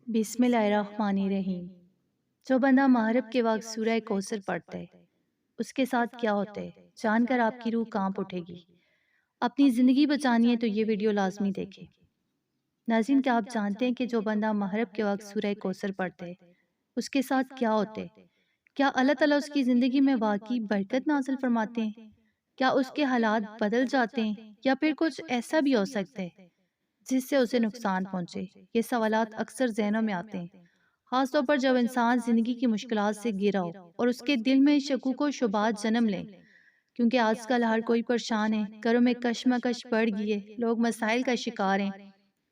بسم اللہ الرحمن الرحیم۔ جو بندہ مغرب کے وقت سورہ کوثر پڑھتا ہے اس کے ساتھ کیا ہوتا ہے جان کر آپ کی روح کانپ اٹھے گی۔ اپنی زندگی بچانی ہے تو یہ ویڈیو لازمی دیکھیں۔ ناظرین، کیا آپ جانتے ہیں کہ جو بندہ مغرب کے وقت سورہ کوثر پڑھتا ہے اس کے ساتھ کیا ہوتا ہے؟ کیا اللہ تعالیٰ اس کی زندگی میں واقعی برکت نازل فرماتے ہیں؟ کیا اس کے حالات بدل جاتے ہیں یا پھر کچھ ایسا بھی ہو سکتا ہے جس سے اسے نقصان پہنچے؟ یہ سوالات اکثر ذہنوں میں آتے ہیں، خاص طور پر جب انسان زندگی کی مشکلات سے گھرا ہو اور اس کے دل میں شکوک و شبہات جنم لیں۔ کیونکہ آج کل ہر کوئی پریشان ہے، گھروں میں کشمکش بڑھ گئی ہے، لوگ مسائل کا شکار ہیں،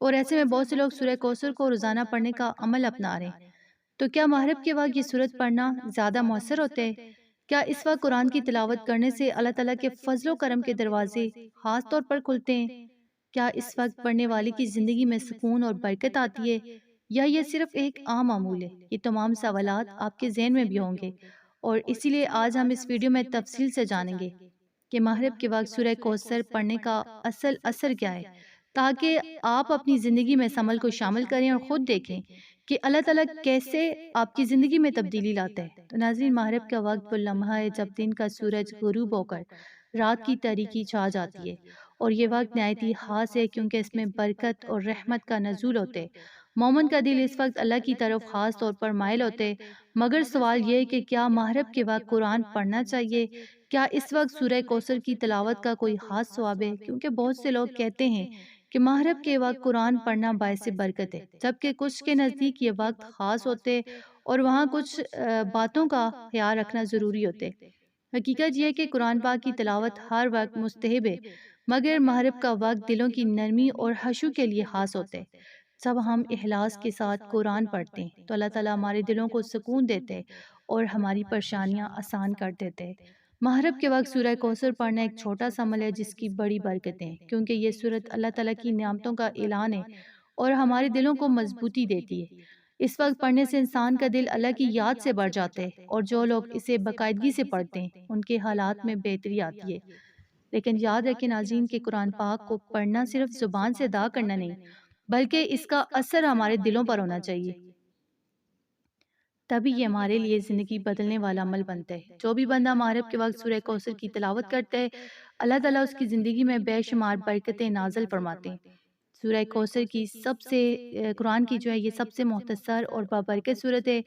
اور ایسے میں بہت سے لوگ سورہ کوثر کو روزانہ پڑھنے کا عمل اپنا رہے ہیں۔ تو کیا مغرب کے وقت یہ سورت پڑھنا زیادہ مؤثر ہوتا ہے؟ کیا اس وقت قرآن کی تلاوت کرنے سے اللہ تعالیٰ کے فضل و کرم کے دروازے خاص طور پر کھلتے ہیں؟ کیا اس وقت پڑھنے والے کی زندگی میں سکون اور برکت آتی ہے یا یہ صرف ایک عام معمول ہے؟ یہ تمام سوالات آپ کے ذہن میں بھی ہوں گے، اور اسی لیے آج ہم اس ویڈیو میں تفصیل سے جانیں گے کہ مغرب کے وقت سورہ کوثر پڑھنے کا اصل اثر کیا ہے، تاکہ آپ اپنی زندگی میں اس عمل کو شامل کریں اور خود دیکھیں کہ اللہ تعالیٰ کیسے آپ کی زندگی میں تبدیلی لاتا ہے۔ تو ناظرین، مغرب کا وقت وہ لمحہ ہے جب دن کا سورج غروب ہو کر رات کی تاریکی چھا جاتی ہے، اور یہ وقت نہایت ہی خاص ہے کیونکہ اس میں برکت اور رحمت کا نزول ہوتے ہیں۔ مومن کا دل اس وقت اللہ کی طرف خاص طور پر مائل ہوتے، مگر سوال یہ ہے کہ کیا مغرب کے وقت قرآن پڑھنا چاہیے؟ کیا اس وقت سورہ کوثر کی تلاوت کا کوئی خاص ثواب ہے؟ کیونکہ بہت سے لوگ کہتے ہیں کہ مغرب کے وقت قرآن پڑھنا باعث برکت ہے، جبکہ کچھ کے نزدیک یہ وقت خاص ہوتے اور وہاں کچھ باتوں کا خیال رکھنا ضروری ہوتے۔ حقیقت یہ ہے کہ قرآن پاک کی تلاوت ہر وقت مستحب ہے، مگر مغرب کا وقت دلوں کی نرمی اور خشوع کے لیے خاص ہوتا ہے۔ جب ہم اخلاص کے ساتھ قرآن پڑھتے ہیں تو اللہ تعالیٰ ہمارے دلوں کو سکون دیتے ہیں اور ہماری پریشانیاں آسان کر دیتے ہیں۔ مغرب کے وقت سورہ کوثر پڑھنا ایک چھوٹا سا عمل ہے جس کی بڑی برکتیں ہیں، کیونکہ یہ سورت اللہ تعالیٰ کی نعمتوں کا اعلان ہے اور ہمارے دلوں کو مضبوطی دیتی ہے۔ اس وقت پڑھنے سے انسان کا دل اللہ کی یاد سے بڑھ جاتا ہے، اور جو لوگ اسے باقاعدگی سے پڑھتے ہیں ان کے حالات میں بہتری آتی ہے۔ لیکن یاد رکھیں ناظرین کہ قرآن پاک کو پڑھنا صرف زبان سے ادا کرنا نہیں، بلکہ اس کا اثر ہمارے دلوں پر ہونا چاہیے، تبھی یہ ہمارے لیے زندگی بدلنے والا عمل بنتا ہے۔ جو بھی بندہ مغرب کے وقت سورہ کوثر کی تلاوت کرتا ہے، اللہ تعالیٰ اس کی زندگی میں بے شمار برکتیں نازل فرماتے ہیں۔ سورہ کوثر کی قرآن کی یہ سب سے مختصر اور بابرکت سورت ہے،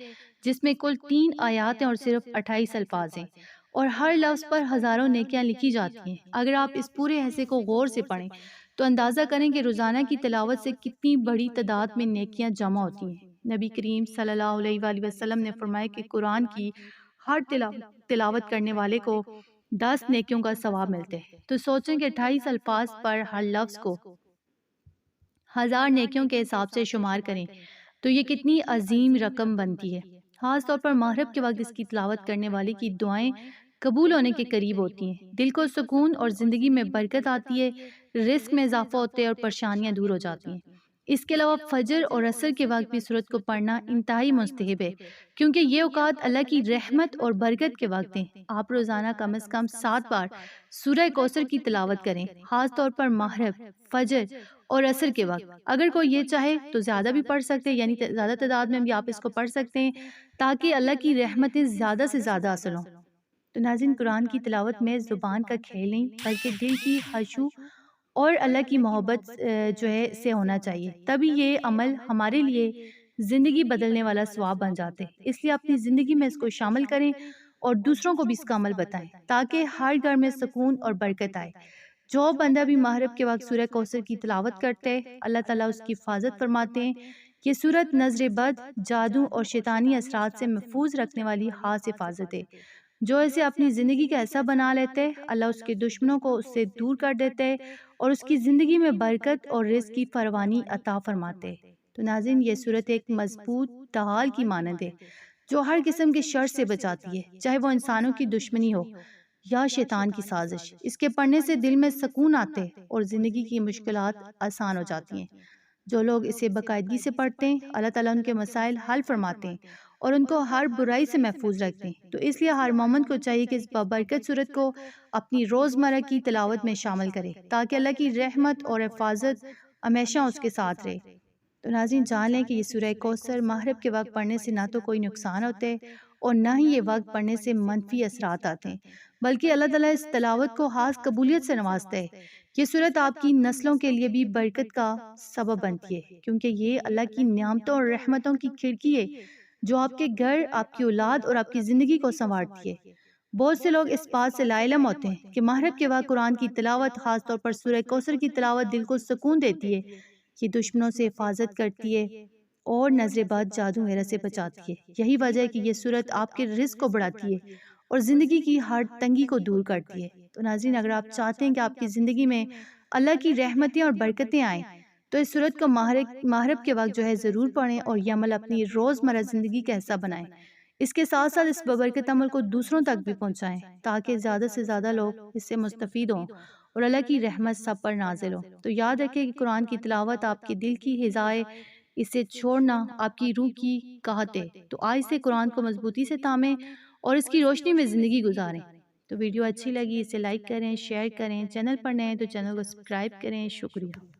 جس میں کل 3 آیات ہیں اور صرف 28 الفاظ ہیں، اور ہر لفظ پر ہزاروں نیکیاں لکھی جاتی ہیں۔ اگر آپ اس پورے حصے کو غور سے پڑھیں تو اندازہ کریں کہ روزانہ کی تلاوت سے کتنی بڑی تعداد میں نیکیاں جمع ہوتی ہیں۔ نبی کریم صلی اللہ علیہ وآلہ وسلم نے فرمایا کہ قرآن کی ہر تلاوت کرنے والے کو 10 نیکیوں کا ثواب ملتے ہیں۔ تو سوچیں کہ 28 الفاظ پر ہر لفظ کو 1000 نیکیوں کے حساب سے شمار کریں تو یہ کتنی عظیم رقم بنتی ہے۔ خاص طور پر مغرب کے وقت اس کی تلاوت کرنے والے کی دعائیں قبول ہونے کے قریب ہوتی ہیں، دل کو سکون اور زندگی میں برکت آتی ہے، رزق میں اضافہ ہوتے ہے اور پریشانیاں دور ہو جاتی ہیں۔ اس کے علاوہ فجر اور عصر کے وقت بھی سورت کو پڑھنا انتہائی مستحب ہے، کیونکہ یہ اوقات اللہ کی رحمت اور برکت کے وقت ہیں۔ آپ روزانہ کم از کم 7 بار سورہ کوثر کی تلاوت کریں، خاص طور پر مغرب، فجر اور عصر کے وقت۔ اگر کوئی یہ چاہے تو زیادہ بھی پڑھ سکتے ہیں، یعنی زیادہ تعداد میں بھی آپ اس کو پڑھ سکتے ہیں، تاکہ اللہ کی رحمتیں زیادہ سے زیادہ حاصل ہوں۔ تو ناظرین، قرآن کی تلاوت میں زبان کا کھیل نہیں بلکہ دل کی خشوع اور اللہ کی محبت سے ہونا چاہیے، تبھی یہ عمل ہمارے لیے زندگی بدلنے والا ثواب بن جاتے ہیں۔ اس لیے اپنی زندگی میں اس کو شامل کریں اور دوسروں کو بھی اس کا عمل بتائیں، تاکہ ہر گھر میں سکون اور برکت آئے۔ جو بندہ بھی مغرب کے وقت سورہ کوثر کی تلاوت کرتے ہیں، اللہ تعالیٰ اس کی حفاظت فرماتے ہیں۔ یہ سورت نظر بد، جادو اور شیطانی اثرات سے محفوظ رکھنے والی خاص حفاظت ہے۔ جو اسے اپنی زندگی کا ایسا بنا لیتے ہیں، اللہ اس کے دشمنوں کو اس سے دور کر دیتے ہیں اور اس کی زندگی میں برکت اور رزق کی فراوانی عطا فرماتے ہیں۔ تو ناظرین، یہ سورت ایک مضبوط ڈھال کی مانند ہے جو ہر قسم کے شر سے بچاتی ہے، چاہے وہ انسانوں کی دشمنی ہو یا شیطان کی سازش۔ اس کے پڑھنے سے دل میں سکون آتے اور زندگی کی مشکلات آسان ہو جاتی ہیں۔ جو لوگ اسے باقاعدگی سے پڑھتے ہیں، اللہ تعالیٰ ان کے مسائل حل فرماتے ہیں اور ان کو ہر برائی سے محفوظ رکھتے ہیں۔ تو اس لیے ہر مومن کو چاہیے کہ اس بابرکت سورت کو اپنی روزمرہ کی تلاوت میں شامل کرے، تاکہ اللہ کی رحمت اور حفاظت ہمیشہ اس کے ساتھ رہے۔ تو ناظرین جان لیں کہ یہ سورہ کوثر مغرب کے وقت پڑھنے سے نہ تو کوئی نقصان ہوتے اور نہ ہی یہ وقت پڑھنے سے منفی اثرات آتے ہیں، بلکہ اللہ تعالیٰ اس تلاوت کو خاص قبولیت سے نوازتا ہے۔ یہ صورت آپ کی نسلوں کے لیے بھی برکت کا سبب بنتی ہے، کیونکہ یہ اللہ کی نعمتوں اور رحمتوں کی کھڑکی ہے جو آپ کے گھر، آپ کی اولاد اور آپ کی زندگی کو سنوارتی ہے۔ بہت سے لوگ اس بات سے لا علم ہوتے ہیں کہ مغرب کے وقت قرآن کی تلاوت، خاص طور پر سورہ کوثر کی تلاوت، دل کو سکون دیتی ہے، یہ دشمنوں سے حفاظت کرتی ہے اور نظر بد، جادو وغیرہ سے بچاتی ہے۔ یہی وجہ ہے کہ یہ صورت آپ کے رزق کو بڑھاتی ہے اور زندگی کی ہر تنگی کو دور کرتی ہے۔ تو ناظرین، اگر آپ چاہتے ہیں کہ آپ کی زندگی میں اللہ کی رحمتیں اور برکتیں آئیں تو اس صورت کو مغرب کے وقت ضرور پڑھیں اور یہ عمل اپنی روزمرہ زندگی کا حصہ بنائیں۔ اس کے ساتھ ساتھ اس ببرکت عمل کو دوسروں تک بھی پہنچائیں تاکہ زیادہ سے زیادہ لوگ اس سے مستفید ہوں اور اللہ کی رحمت سب پر نازل ہو۔ تو یاد رکھیں کہ قرآن کی تلاوت آپ کے دل کی غذائے، اسے چھوڑنا آپ کی روح کی قحط ہے۔ تو آج سے قرآن کو مضبوطی سے تھامیں اور اس کی روشنی میں زندگی گزاریں۔ تو ویڈیو اچھی لگی اسے لائک کریں، شیئر کریں، چینل پر نئے ہیں تو چینل کو سبسکرائب کریں۔ شکریہ۔